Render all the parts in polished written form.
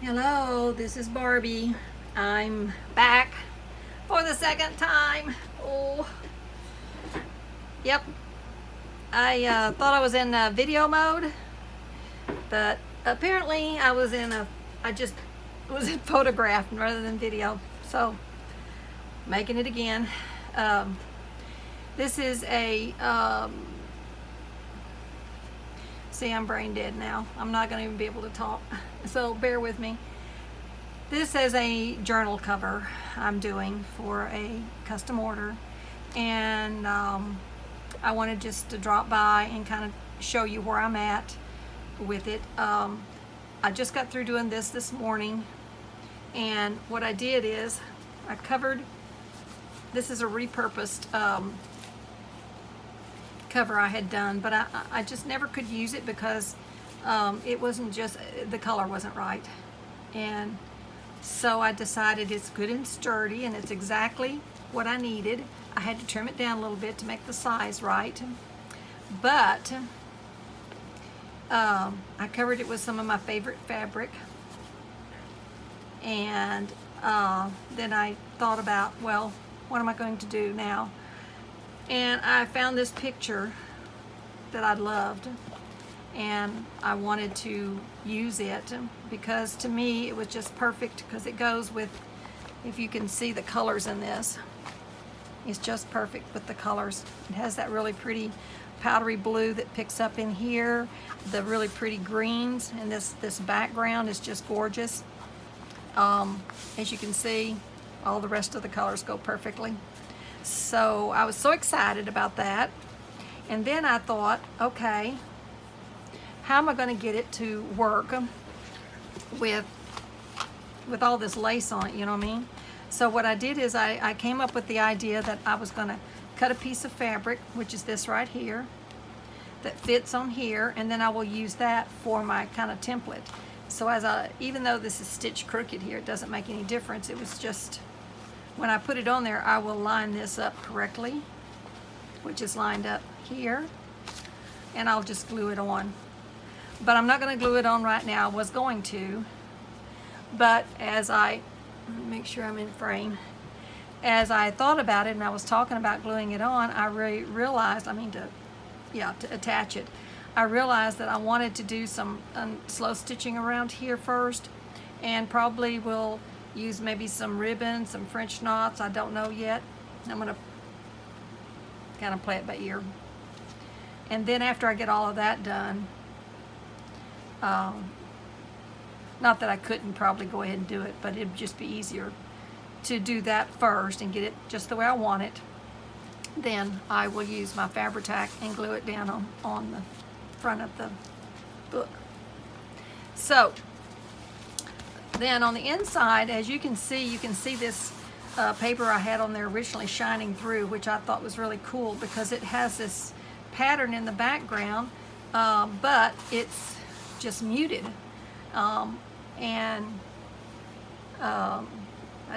Hello, this is Barbie. I'm back for the second time. Oh, yep. I thought I was in video mode, but apparently I just was in photograph rather than video. So, making it again. Um, this is see, I'm brain dead now. I'm not going to even be able to talk. So, bear with me. This is a journal cover I'm doing for a custom order, and I wanted just to drop by and kind of show you where I'm at with it. I just got through doing this morning, and what I did is I covered, this is a repurposed cover I had done, but I just never could use it because it wasn't just, the color wasn't right. And so I decided it's good and sturdy and it's exactly what I needed. I had to trim it down a little bit to make the size right. But I covered it with some of my favorite fabric. And then I thought about, well, what am I going to do now? And I found this picture that I loved, and I wanted to use it because to me it was just perfect, because it goes with, if you can see the colors in this, it's just perfect with the colors. It has that really pretty powdery blue that picks up in here, the really pretty greens, and this background is just gorgeous. As you can see, all the rest of the colors go perfectly. So I was so excited about that. And then I thought, okay, how am I going to get it to work with all this lace on it, you know what I mean? So what I did is I came up with the idea that I was going to cut a piece of fabric, which is this right here, that fits on here, and then I will use that for my kind of template. So even though this is stitched crooked here, it doesn't make any difference. It was just, when I put it on there, I will line this up correctly, which is lined up here, and I'll just glue it on. But I'm not going to glue it on right now. I was going to, but as I make sure I'm in frame, as I thought about it and I was talking about gluing it on, I really realized, to attach it, I realized that I wanted to do some slow stitching around here first, and probably will use maybe some ribbon, some French knots, I don't know yet. I'm going to kind of play it by ear. And then after I get all of that done, not that I couldn't probably go ahead and do it, but it'd just be easier to do that first and get it just the way I want it. Then I will use my Fabri-Tac and glue it down on the front of the book. So then on the inside, as you can see this paper I had on there originally shining through, which I thought was really cool because it has this pattern in the background, but it's just muted. I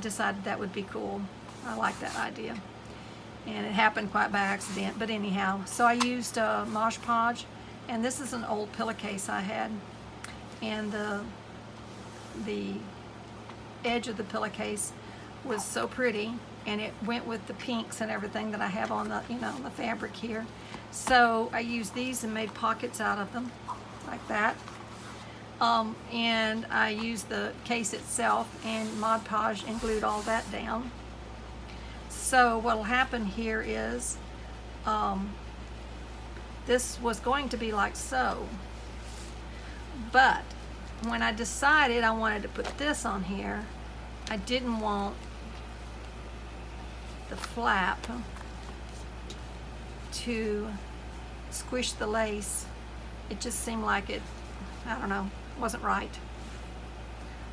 decided that would be cool. I like that idea. And it happened quite by accident, but anyhow. So I used Mod Podge, and this is an old pillowcase I had. And the edge of the pillowcase was so pretty, and it went with the pinks and everything that I have on the, the fabric here. So I used these and made pockets out of them, like that. And I used the case itself and Mod Podge and glued all that down. So what'll happen here is, this was going to be like so, but when I decided I wanted to put this on here, I didn't want the flap to squish the lace. It just seemed like it, I don't know, wasn't right.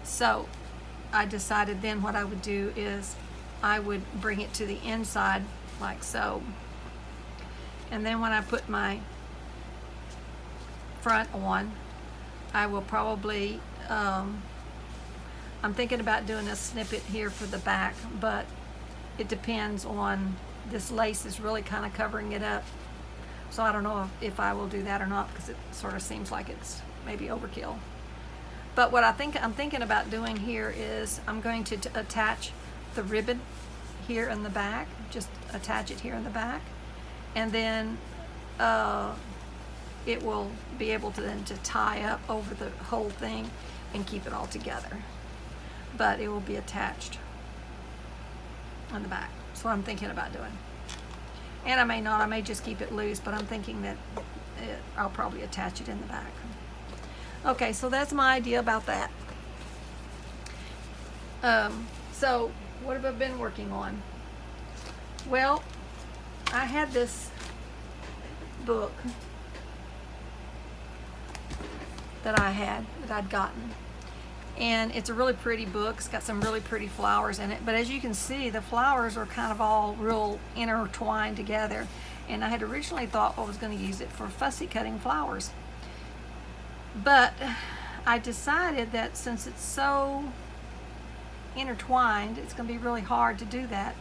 So I decided then what I would do is I would bring it to the inside like so. And then when I put my front on, I will probably, I'm thinking about doing a snippet here for the back, but it depends on, this lace is really kind of covering it up. So I don't know if I will do that or not, because it sort of seems like it's maybe overkill. But what I'm thinking about doing here is I'm going to attach the ribbon here in the back, just attach it here in the back, and then it will be able to then to tie up over the whole thing and keep it all together. But it will be attached on the back. That's what I'm thinking about doing. And I may not, I may just keep it loose, but I'm thinking that I'll probably attach it in the back. Okay, so that's my idea about that. So what have I been working on? Well, I had this book that I'd gotten, and it's a really pretty book. It's got some really pretty flowers in it, but as you can see, the flowers are kind of all real intertwined together, and I had originally thought I was going to use it for fussy cutting flowers, but I decided that since it's so intertwined, it's going to be really hard to do that.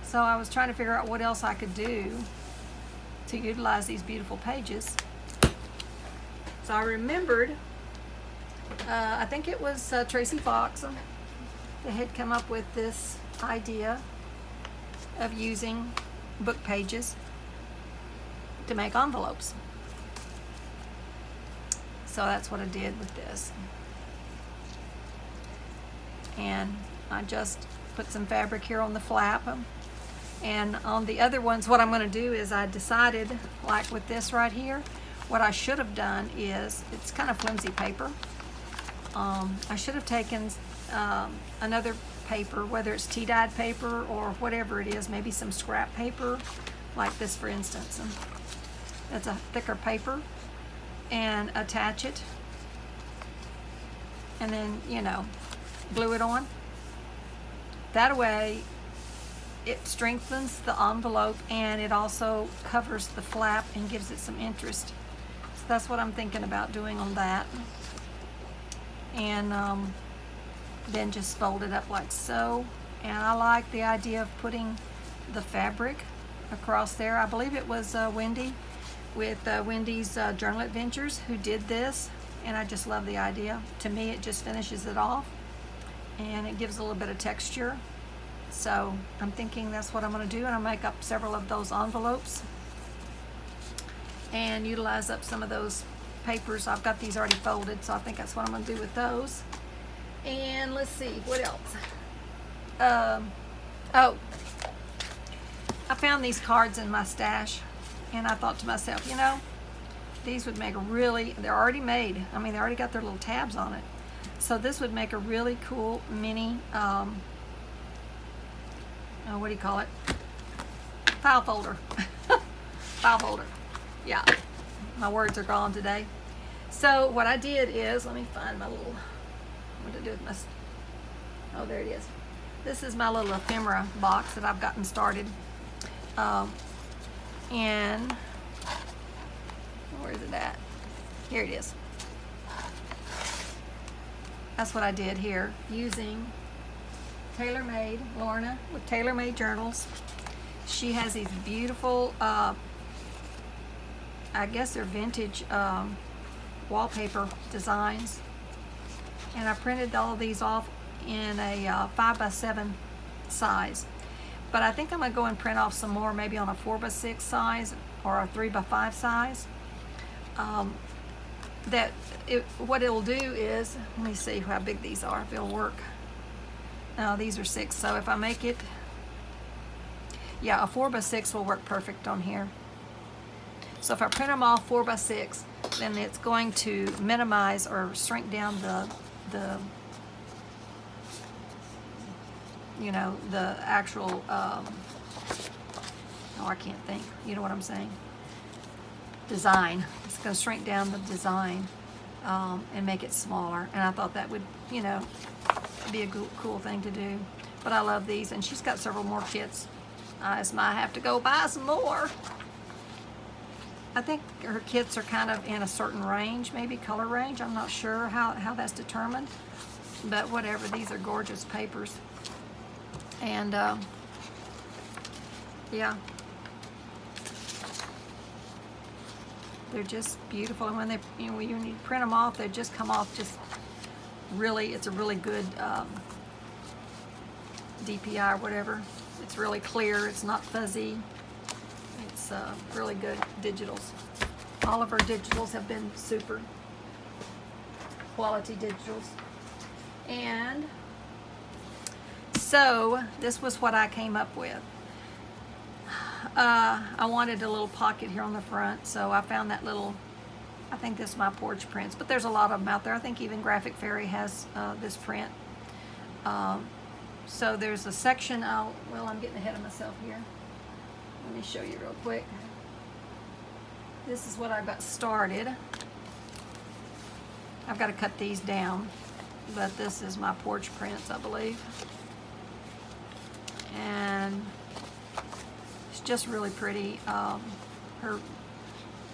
So I was trying to figure out what else I could do to utilize these beautiful pages. So I remembered, I think it was Tracy Fox that had come up with this idea of using book pages to make envelopes. So that's what I did with this. And I just put some fabric here on the flap. And on the other ones, what I'm going to do is I decided, like with this right here, what I should have done is, it's kind of flimsy paper. I should have taken another paper, whether it's tea-dyed paper or whatever it is, maybe some scrap paper, like this for instance. That's a thicker paper, and attach it, and then, you know, glue it on. That way it strengthens the envelope, and it also covers the flap and gives it some interest. So that's what I'm thinking about doing on that. And then just fold it up like so. And I like the idea of putting the fabric across there. I believe it was Wendy with Wendy's Journal Adventures who did this, and I just love the idea. To me, it just finishes it off, and it gives a little bit of texture. So I'm thinking that's what I'm going to do, and I'll make up several of those envelopes and utilize up some of those papers. I've got these already folded, so I think that's what I'm going to do with those. And let's see, what else? Oh, I found these cards in my stash, and I thought to myself, you know, these would make a really, they're already made. I mean, they already got their little tabs on it. So this would make a really cool mini, what do you call it? File folder. File folder. Yeah, my words are gone today. So what I did is, let me find my little, what did I do with my, oh, there it is. This is my little ephemera box that I've gotten started. And where is it at? Here it is. That's what I did here, using TaylorMade, Lorna with TaylorMade Journals. She has these beautiful, I guess they're vintage wallpaper designs. And I printed all of these off in a 5x7 size. But I think I'm going to go and print off some more, maybe on a 4x6 size or a 3x5 size. What it'll do is, let me see how big these are, if it'll work. No, these are 6, so if I make it, yeah, a 4x6 will work perfect on here. So if I print them all 4x6, then it's going to minimize or shrink down the you know, the actual, oh, I can't think, you know what I'm saying, design. It's going to shrink down the design and make it smaller, and I thought that would, you know, be a cool thing to do. But I love these, and she's got several more kits. I just might have to go buy some more. I think her kits are kind of in a certain range, maybe color range. I'm not sure how that's determined, but whatever. These are gorgeous papers. And yeah, they're just beautiful. And when they, you know, when you print them off, they just come off just really, it's a really good DPI or whatever. It's really clear, it's not fuzzy. It's really good digitals. All of our digitals have been super quality digitals. And so this was what I came up with. I wanted a little pocket here on the front, so I found that little, I think this is my porch prints, but there's a lot of them out there. I think even Graphic Fairy has this print. So there's a section, well, I'm getting ahead of myself here. Let me show you real quick. This is what I got started. I've got to cut these down, but this is my porch prints, I believe. And it's just really pretty. Her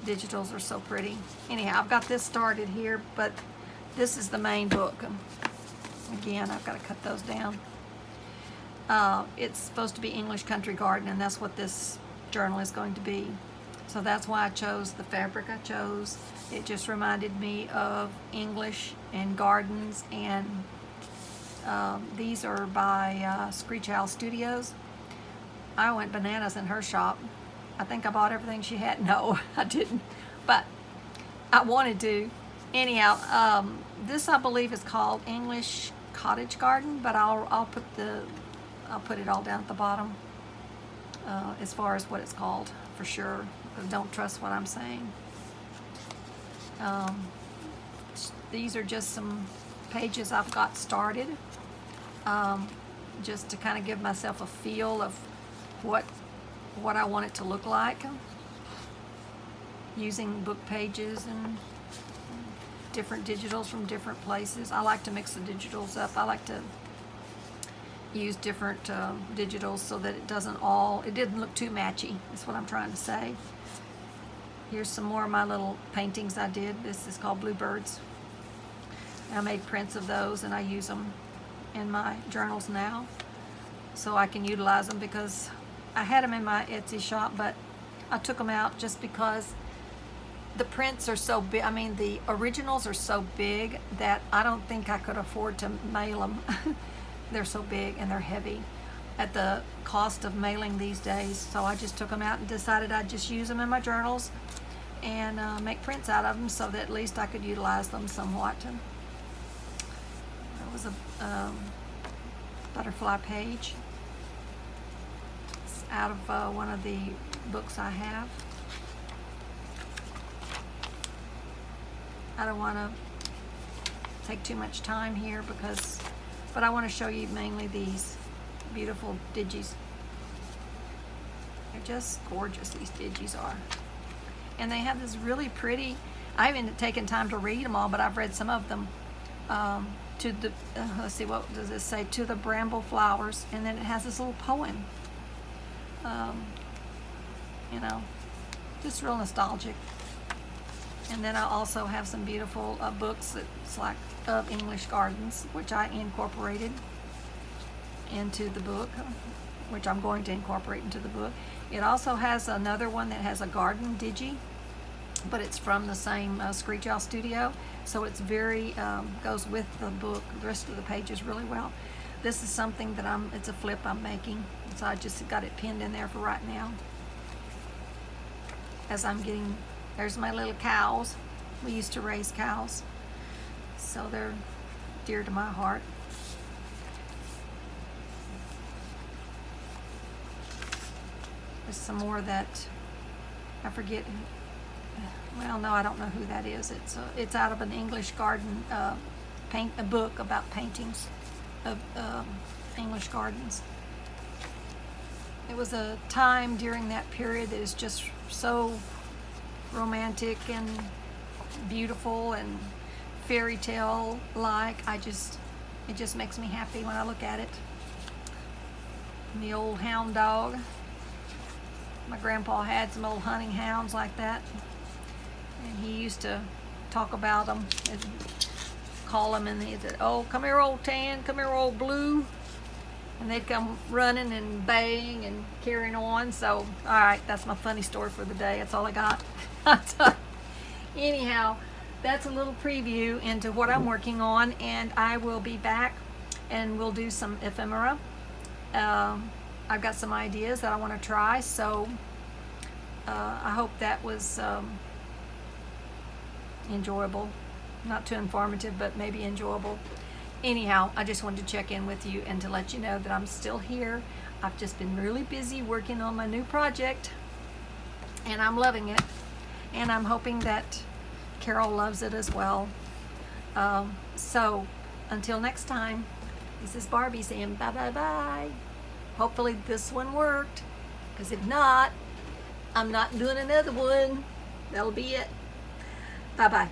digitals are so pretty. Anyhow, I've got this started here, but this is the main book. Again, I've got to cut those down. It's supposed to be English Country Garden, and that's what this journal is going to be. So that's why I chose the fabric I chose. It just reminded me of English and gardens, and these are by Screech Owl Studios. I went bananas in her shop. I think I bought everything she had. No, I didn't, but I wanted to. Anyhow, this I believe is called English Cottage Garden, but I'll put it all down at the bottom as far as what it's called for sure. Don't trust what I'm saying. These are just some pages I've got started, just to kind of give myself a feel of what I want it to look like, using book pages and different digitals from different places. I like to mix the digitals up. I like to use different digitals so that it didn't look too matchy. That's what I'm trying to say. Here's some more of my little paintings I did. This is called Bluebirds. I made prints of those and I use them in my journals now, so I can utilize them, because I had them in my Etsy shop, but I took them out just because the prints are so big. I mean, the originals are so big that I don't think I could afford to mail them. They're so big and they're heavy at the cost of mailing these days. So I just took them out and decided I'd just use them in my journals and make prints out of them, so that at least I could utilize them somewhat. That was a butterfly page. It's out of one of the books I have. I don't want to take too much time here but I want to show you mainly these beautiful digis. They're just gorgeous, these digis are. And they have this really pretty, I haven't taken time to read them all, but I've read some of them. Let's see, what does this say? To the Bramble Flowers, and then it has this little poem. You know, just real nostalgic. And then I also have some beautiful books that's like of English gardens, which I incorporated into the book, which I'm going to incorporate into the book. It also has another one that has a garden digi, but it's from the same Screech Owl Studio, so it's very goes with the book, the rest of the pages really well. This is something that it's a flip I'm making, so I just got it pinned in there for right now. As I'm getting, there's my little cows. We used to raise cows, so they're dear to my heart. There's some more that I forget. Well, no, I don't know who that is. It's out of an English garden a book about paintings of English gardens. It was a time during that period that is just so romantic and beautiful and fairy tale like. It just makes me happy when I look at it. And the old hound dog. My grandpa had some old hunting hounds like that, and he used to talk about them and call them, and he said, "Oh, come here, old Tan, come here, old Blue," and they'd come running and baying and carrying on. So, all right, that's my funny story for the day. That's all I got. Anyhow, that's a little preview into what I'm working on, and I will be back and we'll do some ephemera. I've got some ideas that I want to try, so I hope that was enjoyable. Not too informative, but maybe enjoyable. Anyhow, I just wanted to check in with you and to let you know that I'm still here. I've just been really busy working on my new project, and I'm loving it. And I'm hoping that Carol loves it as well. So, until next time, this is Barbie saying bye-bye-bye. Hopefully this one worked, because if not, I'm not doing another one. That'll be it. Bye-bye.